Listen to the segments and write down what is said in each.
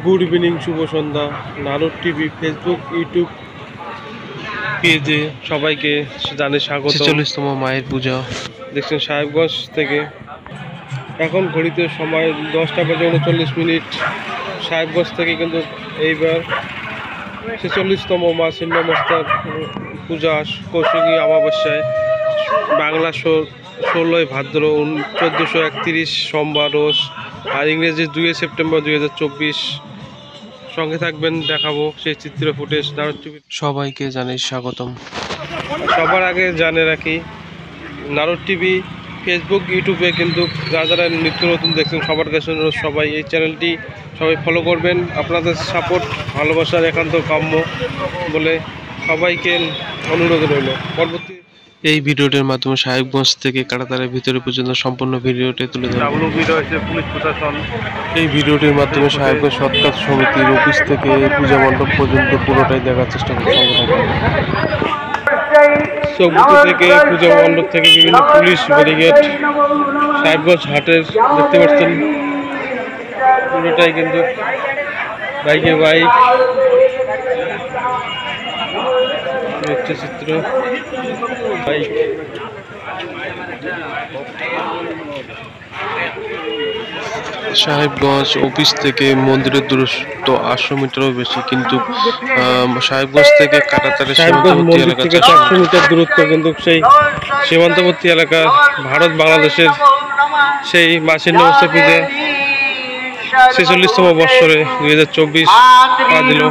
Good evening, শুভ সন্ধ্যা। Narad TV Facebook YouTube পেজে সবাইকে জানে স্বাগত। ৪৬তম মায়ের পূজা দেখছেন সাহেবগঞ্জ থেকে। এখন ঘড়িতে সময় 10টা বেজে 39 সাহেবগঞ্জ থেকে কিন্তু এইবার ৪৬তম মা ছিন্নমস্তার পূজা কৌশিকী অমাবস্যায় বাংলা 16 ভাদ্র 1431 সোমবার রোজ, আর ইংরেজি 2 সেপ্টেম্বর 2024। সঙ্গে থাকবেন, দেখাবো সেই চিত্র ফুটেজ। সবাইকে জানাই স্বাগতম। সবার আগে জানে রাখি, নারদ টিভি ফেসবুক ইউটিউবে কিন্তু যারা নিত্য নতুন দেখছেন সবার কাছে সবাই এই চ্যানেলটি সবাই ফলো করবেন। আপনাদের সাপোর্ট ভালোবাসার একান্ত কাম্য বলে সবাইকে অনুরোধ রইল। পরবর্তী এই ভিডিওটির মাধ্যমে সাহেবগঞ্জ থেকে কাটাতারের ভিতরে পর্যন্ত সম্পূর্ণ ভিডিওটি তুলে ধরা হয়েছে পুলিশ প্রশাসন। এই ভিডিওটির মাধ্যমে সাহেবগঞ্জ সৎকার সমিতির অফিস থেকে পূজা মণ্ডপ পর্যন্ত পুরোটাই দেখার চেষ্টা করতে চৌবুতি থেকে পূজা মণ্ডপ থেকে বিভিন্ন পুলিশ ব্যারিকেড, সাহেবগঞ্জ হাটের দেখতে পাচ্ছেন পুরোটাই কিন্তু বাইকে বাইক হচ্ছে চিত্র। বাইক সাহেবগঞ্জ অফিস থেকে মন্দিরের দূরত্ব 800 মিটারও বেশি, কিন্তু সাহেবগঞ্জ থেকে কাটাতারের সীমান্তবর্তী এলাকা 400 মিটার দূরত্ব, কিন্তু সেই সীমান্তবর্তী এলাকা ভারত বাংলাদেশের সেই মা ছিন্নমস্তা পূজা 46তম বৎসরে 2024 পা দিল।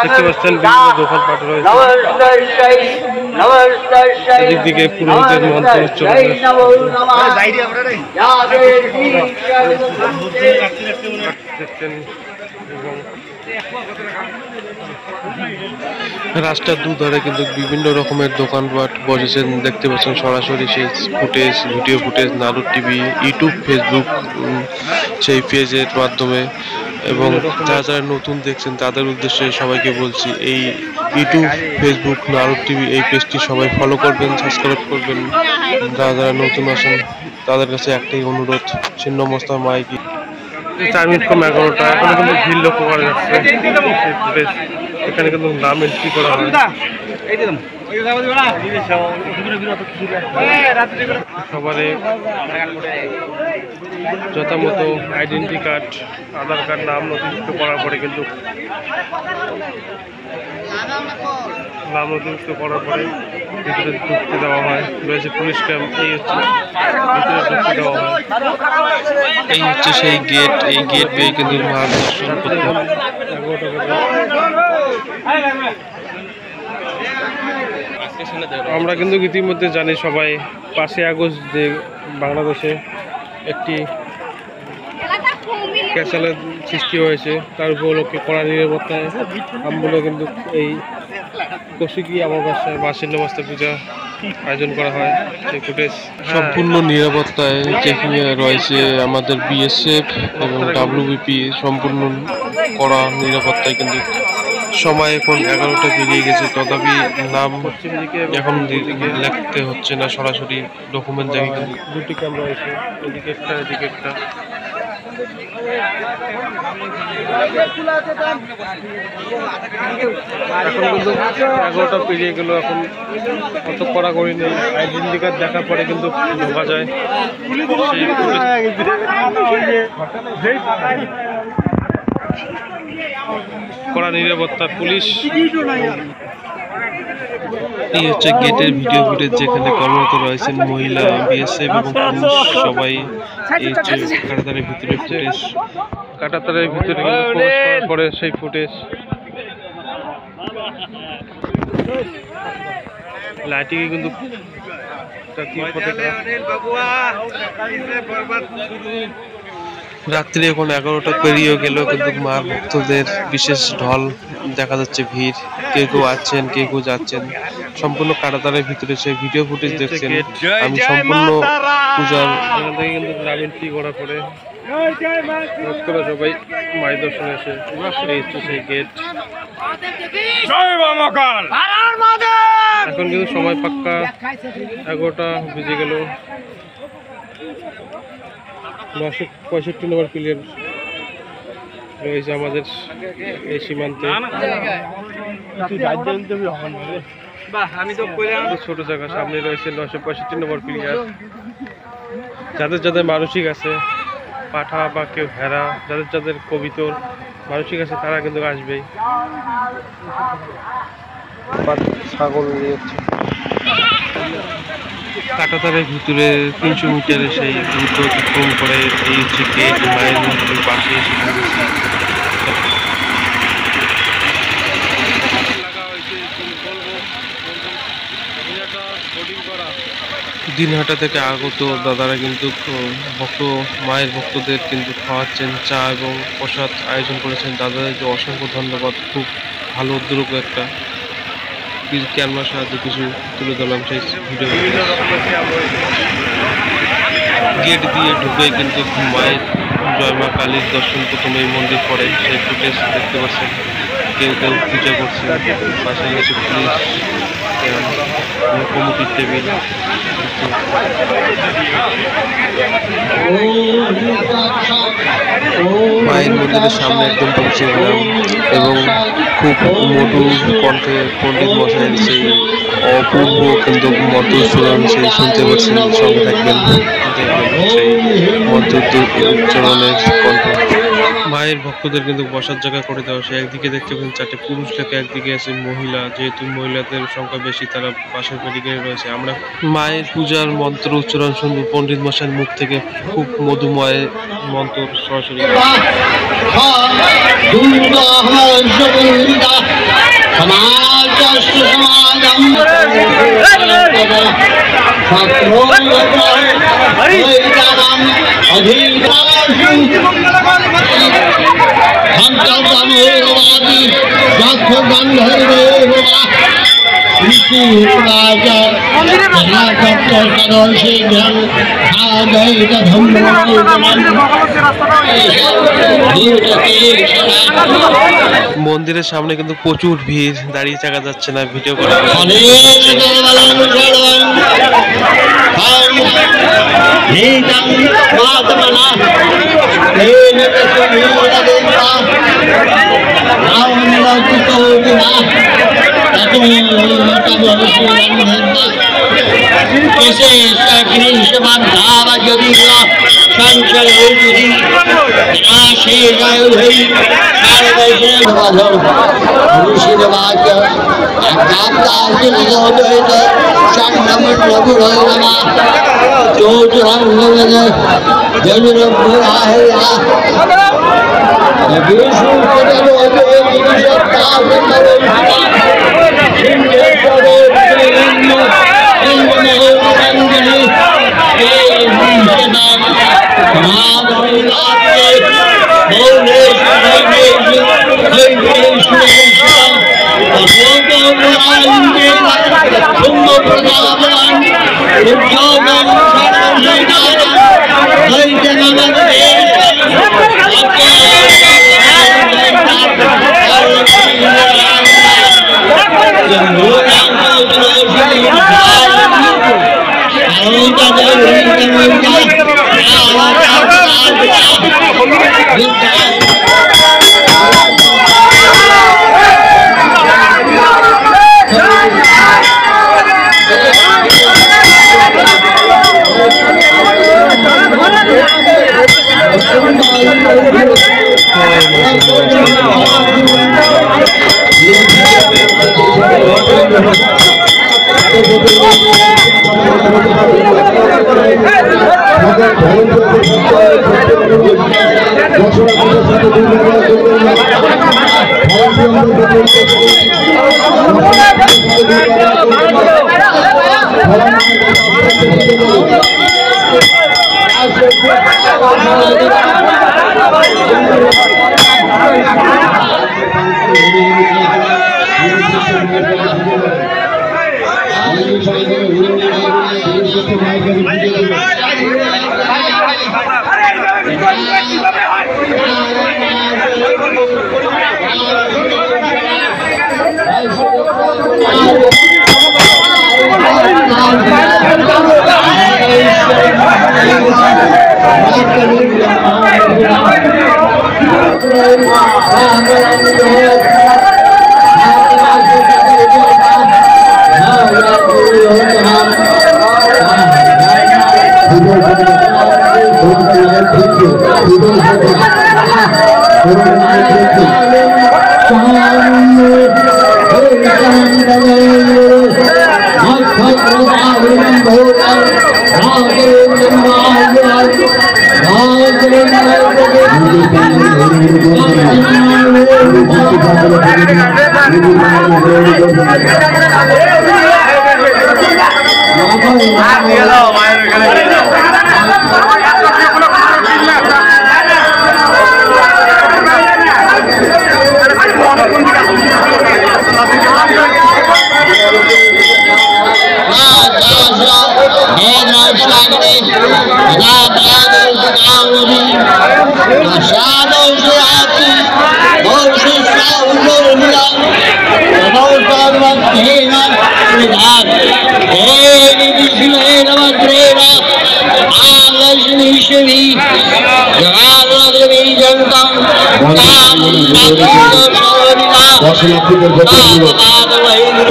দেখতে পাচ্ছেন বিভিন্ন দোকানপাট রয়েছে, এদিকে পুরোহিতের মন্ত্র দেখছেন। এবং রাস্তার দুধারে কিন্তু বিভিন্ন রকমের দোকানপাট বসেছেন, দেখতে পাচ্ছেন সরাসরি সেই footage, video footage Narad TV YouTube Facebook সেই পেজের মাধ্যমে। এবং যারা যারা নতুন দেখছেন তাদের উদ্দেশ্যে সবাইকে বলছি, এই ইউটিউব ফেসবুক নারদ টিভি এই পেজটি সবাই ফলো করবেন, সাবস্ক্রাইব করবেন। যারা যারা নতুন আসেন তাদের কাছে একটাই অনুরোধ, ছিন্নমস্তা মাইকি 4 মিনিট কম 11টা, এখনো কিন্তু ভিড় লক্ষ্য করা যাচ্ছে। এখানে কিন্তু নাম এন্ট্রি করা হয়। সবারে যথামতো আইডেন্টি কার্ড, আধার কার্ড, নাম নথিভুক্ত করার পরে কিন্তু নাম নথিভুক্ত করার পরে ভিতরে ঢুকতে দেওয়া হয়। রয়েছে পুলিশ ক্যাম্প, এই হচ্ছে ভিতরে ঢুকতে দেওয়া হয়। এই হচ্ছে সেই গেট, এই গেট পেয়ে কিন্তু মা দর্শন করতে হয়। আমরা কিন্তু ইতিমধ্যে জানি সবাই 5 আগস্ট যে বাংলাদেশে একটি ক্যাচালের সৃষ্টি হয়েছে, তার উপলক্ষে কড়া নিরাপত্তায় আমগুলো কিন্তু এই কৌশিকী অমাবস্যায় মা ছিন্নমস্তা পূজা আয়োজন করা হয়। সেই ফুটেজ সম্পূর্ণ নিরাপত্তায় যেখানে রয়েছে আমাদের বিএসএফ এবং ডাব্লিউবিপি, সম্পূর্ণ কড়া নিরাপত্তায়। কিন্তু সময় এখন 11টা পেরিয়ে গেছে, তথাপি নাম এখন লিখতে হচ্ছে না, সরাসরি ডকুমেন্ট দেখে কিন্তু 2টি ক্যাম্প রয়েছে, এদিকে একটা এদিকে একটা। এখন কিন্তু 11টা পেরিয়ে গেল, এখন অত কড়াকড়ি নেই। আইডেন্টি কার্ড দেখার পরে কিন্তু ঢোকা যায়। কড়া নিরাপত্তা পুলিশ। এই হচ্ছে গেটের ভিডিও ফুটেজ, যেখানে কর্মরত রয়েছেন মহিলা, বিএসএফ এবং পুলিশ সবাই। এই হচ্ছে কাটাতারের ভিতরে ফুটেজ, কাটাতারের ভিতরে কিন্তু প্রবেশ করার পরে সেই ফুটেজ। লাইটিং কিন্তু রাত্রি এখন 11টা পেরিয়ে গেল, কিন্তু মার ভক্তদের বিশেষ ঢল দেখা যাচ্ছে, ভিড়। কেউ কেউ আসছেন, কেউ কেউ যাচ্ছেন। সম্পূর্ণ কাটাতারের ভিতরে সেই ভিডিও ফুটেজ দেখছেন। আমি সম্পূর্ণ পূজার এখান থেকে কিন্তু নাম এন্ট্রি করার পরে সবাই মায়ের দর্শনে এসে সেই গেট। এখন কিন্তু সময় পাক্কা 11টা বেজে গেল। 965 নম্বর প্লেয়ার রয়েছে আমাদের এই সীমান্তে। ছোট জায়গা, সামনে রয়েছে 965 নম্বর প্লেয়ার। যাদের যাদের মানসিক আছে, পাঠা বা কেউ ভেড়া, যাদের যাদের কবিতর মানসিক আছে তারা কিন্তু আসবেই। ছাগল নিয়ে যাচ্ছে কাঁটাতারের ভিতরে 300 মিটারে সেই দ্রুত অতিক্রম করে এই হচ্ছে গেট। মায়ের মন্দিরের পাশে এসে দিনহাটা থেকে আগত দাদারা কিন্তু মায়ের ভক্তদের কিন্তু খাওয়াচ্ছেন, চা এবং প্রসাদ আয়োজন করেছেন। দাদাদেরকে অসংখ্য ধন্যবাদ। খুব ভালো উদ্যোগ একটা। ক্যামেরার সাহায্যে কিছু তুলে ধরলাম সেই ভিডিও। গেট দিয়ে ঢুকে কিন্তু মায়ের জয় মা কালীর দর্শন প্রথমে এই মন্দির পড়ে, সেই ফুটেজ দেখতে পাচ্ছেন। কেউ কেউ পূজা করছে, পাশে রয়েছে পুলিশ, কমিটির টেবিল। মায়ের মন্দিরের সামনে একদম পৌঁছে গেলাম এবং খুব মধু কণ্ঠে পণ্ডিত মশাইয়ের সেই অপূর্ব কিন্তু মন্ত্র উচ্চারণ সেই শুনতে পাচ্ছেন। সঙ্গে থাকবেন, দেখবেন সেই মন্ত্র উচ্চারণের কণ্ঠ। মায়ের ভক্তদের কিন্তু বসার জায়গা করে দেওয়া। সে একদিকে দেখতে পাচ্ছেন 4টে পুরুষ লেখা, একদিকে আছে মহিলা। যেহেতু মহিলাদের সংখ্যা বেশি, তারা পাশের মেডিকেলে রয়েছে। আমরা মায়ের পূজার মন্ত্র উচ্চারণ শুনবো পণ্ডিত মশাইয়ের মুখ থেকে। খুব মধুময় মন্ত্র সরাসরি। মন্দিরের সামনে কিন্তু প্রচুর ভিড়, দাঁড়িয়ে থাকা যাচ্ছে না, ভিডিও করা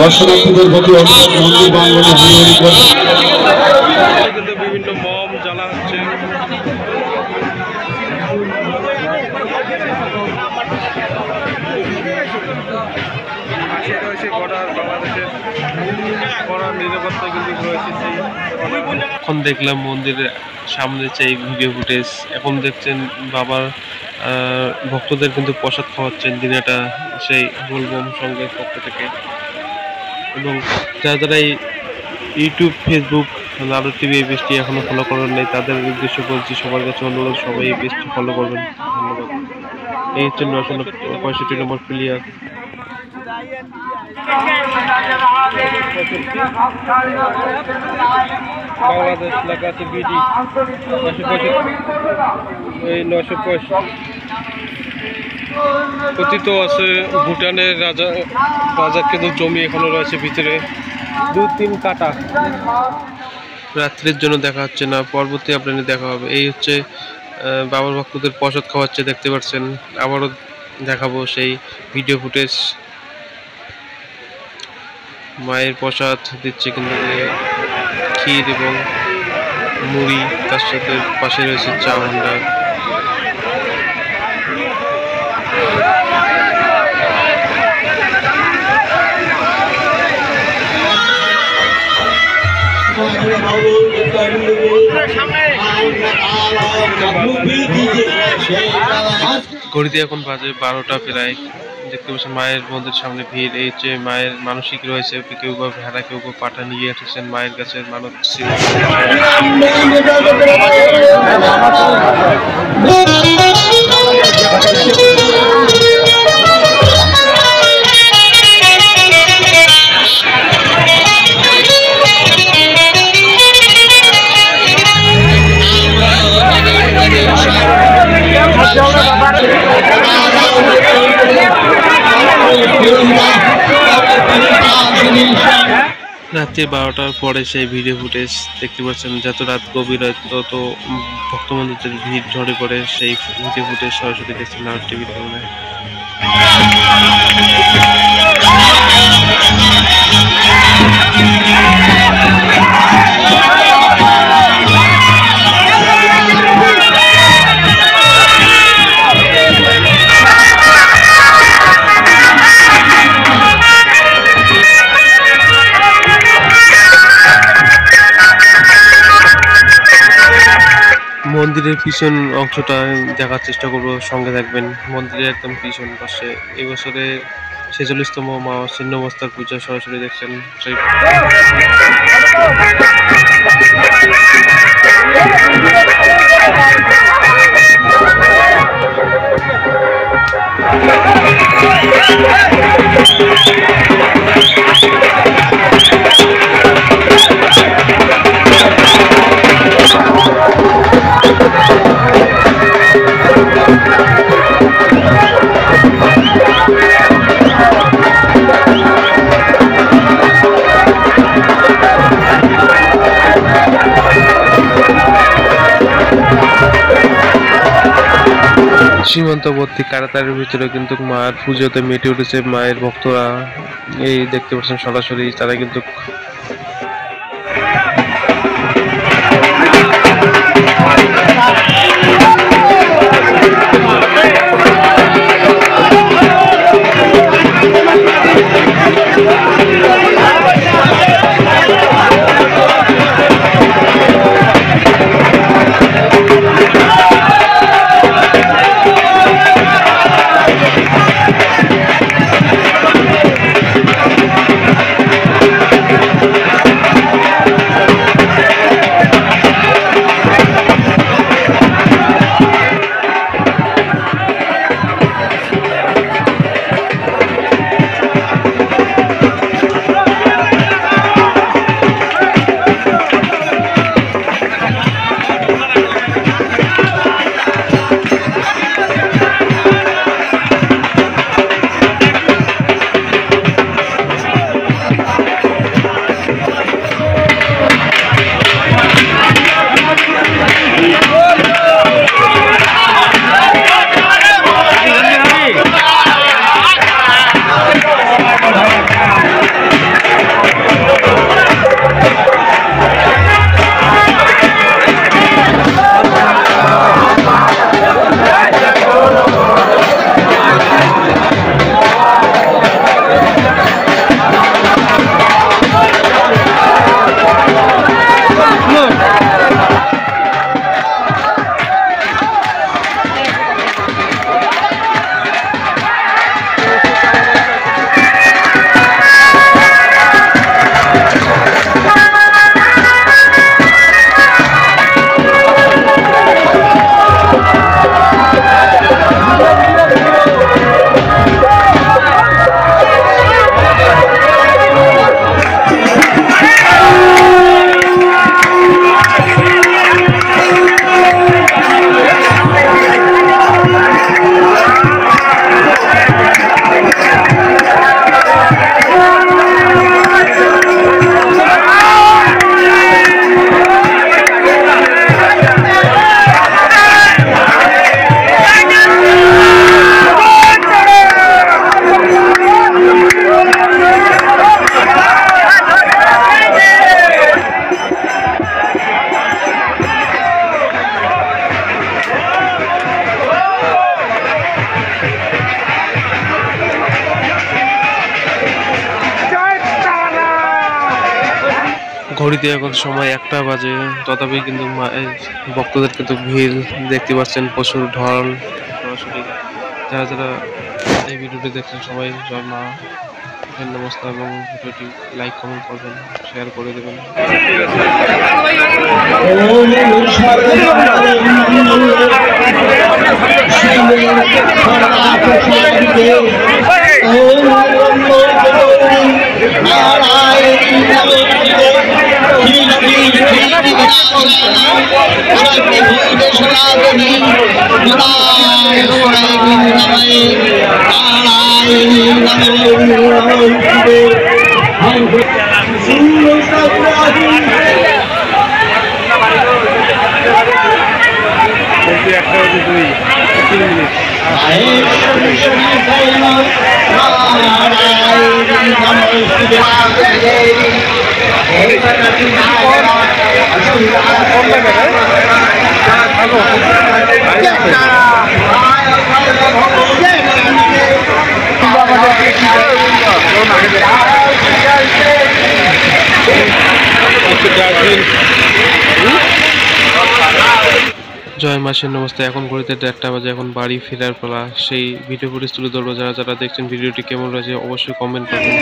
দর্শনার্থীদের প্রতি মন্দির বাংলা বিভিন্ন মম জ্বালা হচ্ছে। এখন দেখলাম মন্দিরের সামনে সেই ভিডিও ফুটেজ। এখন দেখছেন বাবার ভক্তদের কিন্তু প্রসাদ খাওয়াচ্ছেন দিনাটা সেই বোলবম সংঘের পক্ষ থেকে। এবং যারা এই ইউটিউব, ফেসবুক, নাটক টিভি এই পেজটি এখনো ফলো করেন নাই তাদের উদ্দেশ্য বলছি, সবার কাছে অনুরোধ সবাই এই পেজটি ফলো করবেন। ধন্যবাদ। এই হচ্ছে 965 নম্বর প্লেয়ার। বাংলাদেশ লেখা আছে বিডি 965। কথিত আছে ভুটানের রাজার কিন্তু জমি এখনো রয়েছে ভিতরে 2-3 কাটা। রাত্রির জন্য দেখা হচ্ছে না, পরবর্তী আপনাদের দেখা হবে। এই হচ্ছে বাবার ভক্তদের প্রসাদ খাওয়াচ্ছে, দেখতে পাচ্ছেন। আবারও দেখাবো সেই ভিডিও ফুটেজ। মায়ের প্রসাদ দিচ্ছে কিন্তু ক্ষীর এবং মুড়ি, তার সাথে পাশে রয়েছে চা ভান্ডার। ঘড়িতে এখন বাজে 12টা প্রায়। দেখতে পাচ্ছেন মায়ের মন্দির সামনে ভিড়। এই যে মায়ের মানসিক রয়েছে, কেউ বা ভেড়া, কেউ বা পাঠা নিয়ে এসেছেন মায়ের কাছে মানত ছিল। রাত্রি 12টার পরে সেই ভিডিও ফুটেজ দেখতে পাচ্ছেন। যত রাত গভীর হয় তত ভক্তমন্দিরের ভিড় ঝরে পড়ে। সেই ভিডিও ফুটেজ সরাসরি দেখছেন নাটক টিভির কারণে। মন্দিরের পিছন অংশটা দেখার চেষ্টা করবো, সঙ্গে থাকবেন। মন্দিরের একদম পিছন পাশে এবছরে 46তম মা ছিন্নমস্তার পূজা সরাসরি দেখছেন। সীমান্তবর্তী কারাতারের ভিতরে কিন্তু মায়ের পুজোতে মেতে উঠেছে মায়ের ভক্তরা। এই দেখতে পাচ্ছেন সরাসরি তারা কিন্তু ঘড়িতে এখন সময় 1টা বাজে, তথাপি কিন্তু ভক্তদের কিন্তু ভিড় দেখতে পাচ্ছেন, প্রচুর ঢল। সরাসরি যারা যারা এই ভিডিওটি দেখছেন সবাই জয় মা, নমস্কার, এবং ভিডিওটি লাইক কমেন্ট করবেন, শেয়ার করে দেবেন। জয় মাসের নমস্তে। এখন ঘড়িতে 1টা বাজে, এখন বাড়ি ফেরার পালা। সেই ভিডিও ফুটেজ তুলে ধরবো। যারা যারা দেখছেন ভিডিওটি কেমন রয়েছে অবশ্যই কমেন্ট করবেন।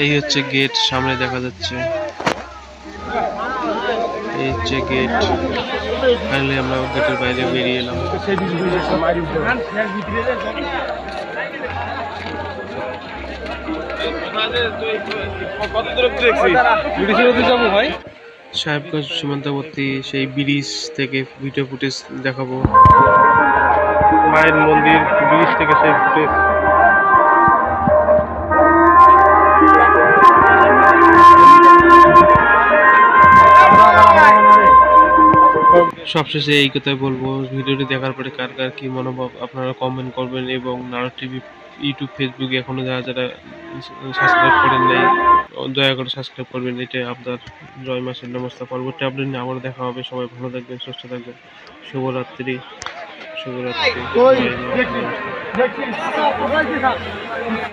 এই হচ্ছে গেট, সামনে দেখা যাচ্ছে, এই হচ্ছে গেট। ফাইনালি আমরা গেটের বাইরে বেরিয়ে এলাম। সাহেবগঞ্জ সীমান্তবর্তী সেই ব্রিজ থেকে ভিডিও ফুটেজ দেখাবো। মায়ের মন্দির ব্রিজ থেকে সেই ফুটেজ। সবশেষে এই কথাই বলবো, ভিডিওটি দেখার পরে কার কার কি মনোভাব আপনারা কমেন্ট করবেন, এবং নারদ টিভি ইউটিউব ফেসবুকে এখনো যারা যারা সাবস্ক্রাইব করেন নাই দয়া করে সাবস্ক্রাইব করবেন। এটাই আপনার জয় মাসের নমস্কার। পরবর্তী আপডেট নিয়ে আবার দেখা হবে। সবাই ভালো থাকবেন, সুস্থ থাকবেন। শুভরাত্রি, শুভরাত্রি। জয় মা, নমস্কার।